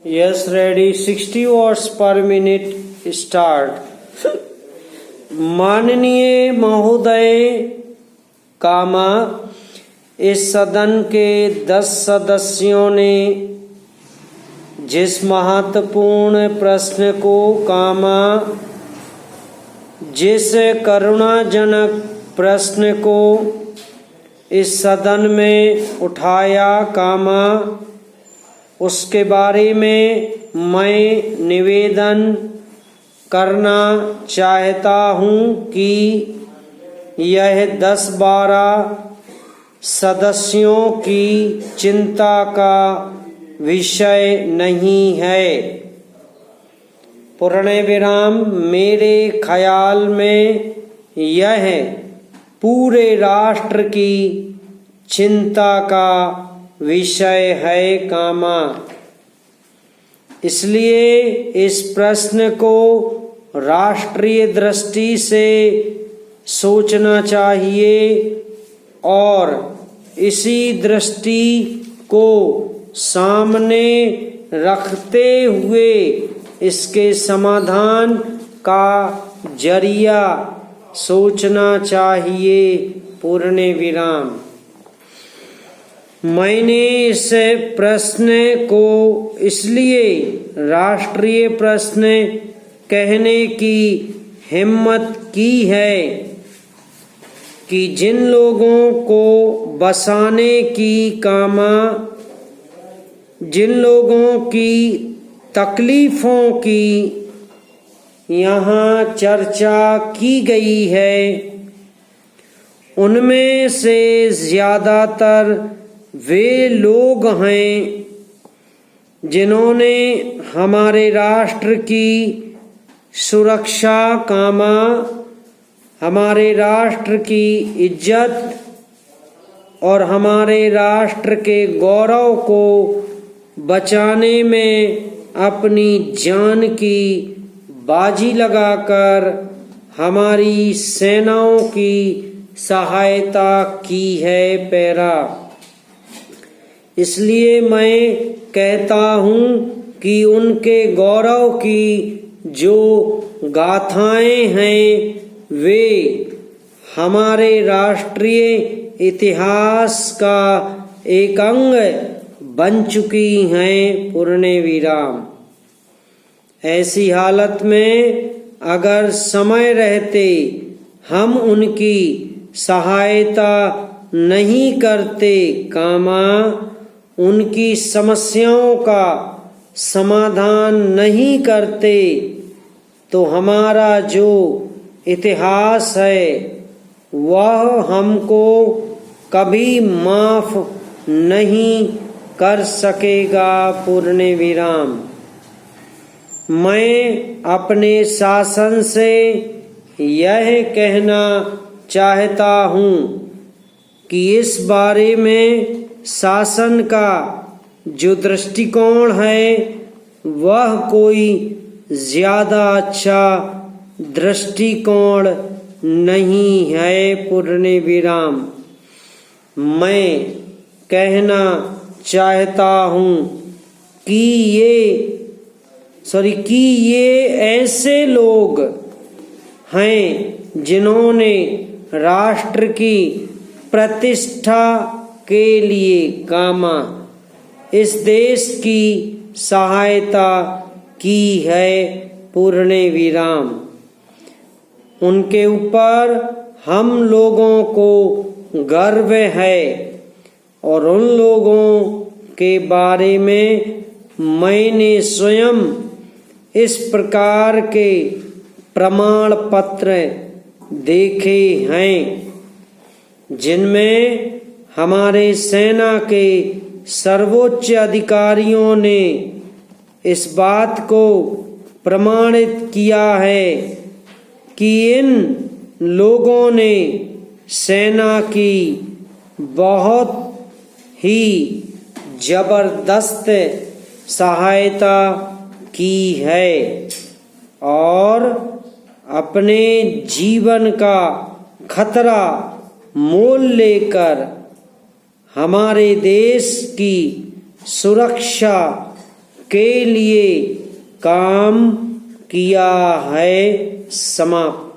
Yes, ready. 60 watts per minute start. माननीय महोदय कामा, इस सदन के 10 सदस्यों ने जिस महत्वपूर्ण प्रश्न को कामा, जिस करुणाजनक प्रश्न को इस सदन में उठाया कामा, उसके बारे में मैं निवेदन करना चाहता हूँ कि यह 10-12 सदस्यों की चिंता का विषय नहीं है। पूर्ण विराम। मेरे ख्याल में यह पूरे राष्ट्र की चिंता का विषय है कामा। इसलिए इस प्रश्न को राष्ट्रीय दृष्टि से सोचना चाहिए और इसी दृष्टि को सामने रखते हुए इसके समाधान का जरिया सोचना चाहिए। पूर्ण विराम। मैंने इस प्रश्न को इसलिए राष्ट्रीय प्रश्न कहने की हिम्मत की है कि जिन लोगों को बसाने की कामा, जिन लोगों की तकलीफों की यहाँ चर्चा की गई है, उनमें से ज़्यादातर वे लोग हैं जिन्होंने हमारे राष्ट्र की सुरक्षा कामा, हमारे राष्ट्र की इज्जत और हमारे राष्ट्र के गौरव को बचाने में अपनी जान की बाजी लगाकर हमारी सेनाओं की सहायता की है पैरा। इसलिए मैं कहता हूँ कि उनके गौरव की जो गाथाएं हैं वे हमारे राष्ट्रीय इतिहास का एक अंग बन चुकी हैं। पूर्ण विराम। ऐसी हालत में अगर समय रहते हम उनकी सहायता नहीं करते कामा, उनकी समस्याओं का समाधान नहीं करते, तो हमारा जो इतिहास है वह हमको कभी माफ नहीं कर सकेगा। पूर्ण विराम। मैं अपने शासन से यह कहना चाहता हूँ कि इस बारे में शासन का जो दृष्टिकोण है वह कोई ज़्यादा अच्छा दृष्टिकोण नहीं है। पूर्ण विराम। मैं कहना चाहता हूँ कि ये ऐसे लोग हैं जिन्होंने राष्ट्र की प्रतिष्ठा के लिए कामा इस देश की सहायता की है। पूर्ण विराम। उनके ऊपर हम लोगों को गर्व है और उन लोगों के बारे में मैंने स्वयं इस प्रकार के प्रमाण पत्र देखे हैं जिनमें हमारे सेना के सर्वोच्च अधिकारियों ने इस बात को प्रमाणित किया है कि इन लोगों ने सेना की बहुत ही जबरदस्त सहायता की है और अपने जीवन का खतरा मोल लेकर हमारे देश की सुरक्षा के लिए काम किया है समाप्त।